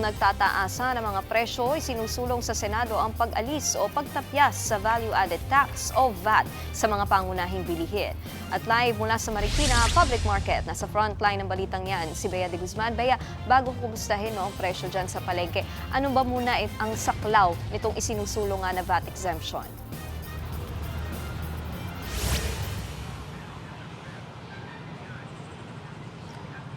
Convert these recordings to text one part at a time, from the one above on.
nagtataasa ng mga presyo, isinusulong sa Senado ang pag-alis o pagtapyas sa Value-Added Tax o VAT sa mga pangunahing bilihin. At live mula sa Marikina Public Market, nasa frontline ng balitang yan, si Bea de Guzman. Bea, bago ko kumustahin ang presyo dyan sa palengke, ano ba muna ang saklaw nitong isinusulong na VAT exemption?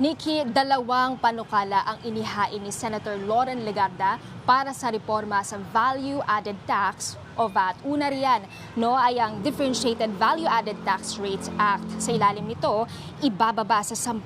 Nikki, dalawang panukala ang inihain ni Senator Loren Legarda para sa reforma sa Value-Added Tax o VAT. Una riyan, ay ang Differentiated Value-Added Tax Rates Act. Sa ilalim nito, ibababa sa 10%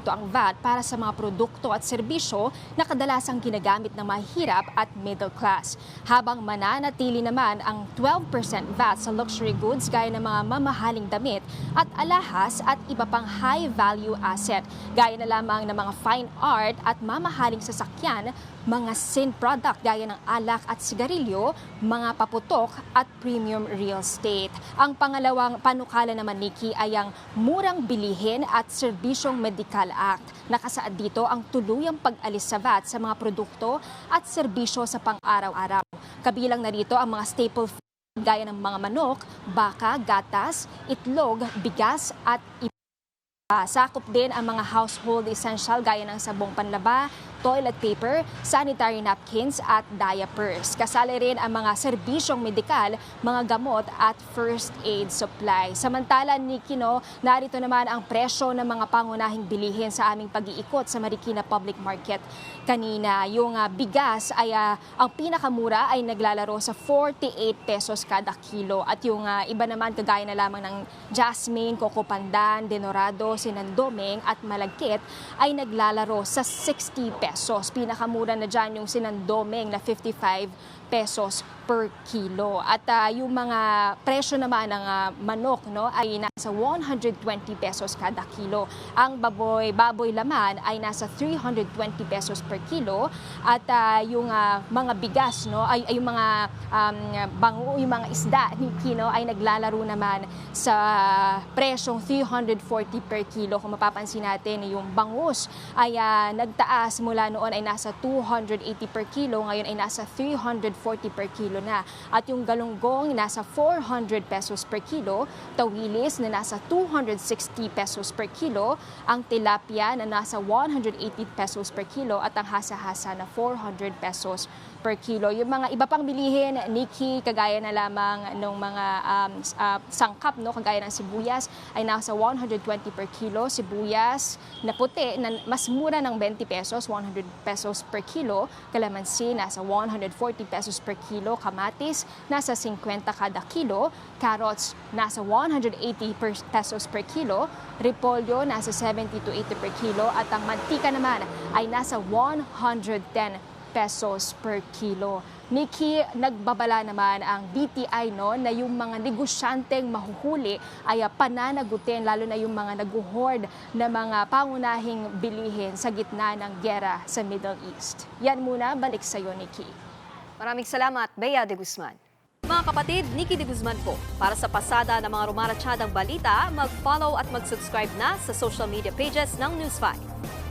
ang VAT para sa mga produkto at serbisyo na kadalasang ginagamit ng mahihirap at middle class. Habang mananatili naman ang 12% VAT sa luxury goods gaya ng mga mamahaling damit at alahas at iba pang high-value asset gaya na lamang ng mga fine art at mamahaling sasakyan, mga sin product gaya ng alak at sigarilyo, mga paputok at premium real estate. Ang pangalawang panukala naman, Nikki, ay ang Murang Bilihin at Serbisyong Medical Act. Nakasaad dito ang tuluyang pag-alis sa VAT sa mga produkto at serbisyo sa pang-araw-araw. Kabilang na rito ang mga staple food gaya ng mga manok, baka, gatas, itlog, bigas at sakop din ang mga household essential gaya ng sabong panlaba, toilet paper, sanitary napkins at diapers. Kasali rin ang mga serbisyong medikal, mga gamot at first aid supply. Samantala, Nikki, narito naman ang presyo ng mga pangunahing bilihin sa aming pag-iikot sa Marikina Public Market kanina. Yung bigas ay ang pinakamura ay naglalaro sa 48 pesos kada kilo at yung iba naman kagaya na lamang ng jasmine, coco pandan, denorado, sinandoming at malagkit ay naglalaro sa 60 pesos. Pinakamura na dyan yung sinandoming na 55 pesos per kilo. At yung mga presyo naman ng manok ay nasa 120 pesos kada kilo. Ang baboy laman ay nasa 320 pesos per kilo. At yung mga bigas ay yung mga bango, yung mga isda ni Kino ay naglalaro naman sa presyong 340 per kilo. Kung mapapansin natin, yung bangus ay nagtaas mula noon ay nasa 280 per kilo, ngayon ay nasa 340 per kilo na. At yung galunggong nasa 400 pesos per kilo, tawilis na nasa 260 pesos per kilo, ang tilapia na nasa 180 pesos per kilo at ang hasa-hasa na 400 pesos per kilo. Yung mga iba pang bilihin, Nikki, kagaya na lamang ng mga sangkap, kagaya ng sibuyas, ay nasa 120 per kilo. Sibuyas na puti, na mas mura ng 20 pesos, 100 pesos per kilo. Kalamansi, nasa 140 pesos per kilo. Kamatis, nasa 50 kada kilo. Carrots, nasa 180 pesos per kilo. Repolyo, nasa 70 to 80 per kilo. At ang mantika naman ay nasa 110 pesos per kilo. Nikki, nagbabala naman ang BTI na yung mga negosyanteng mahuhuli ay pananagutin, lalo na yung mga nag-hoard na mga pangunahing bilihin sa gitna ng giyera sa Middle East. Yan muna, balik sa iyo, Nikki. Maraming salamat, Bea de Guzman. Mga kapatid, Nikki de Guzman po. Para sa pasada ng mga rumaratsyadang balita, mag-follow at mag-subscribe na sa social media pages ng News 5.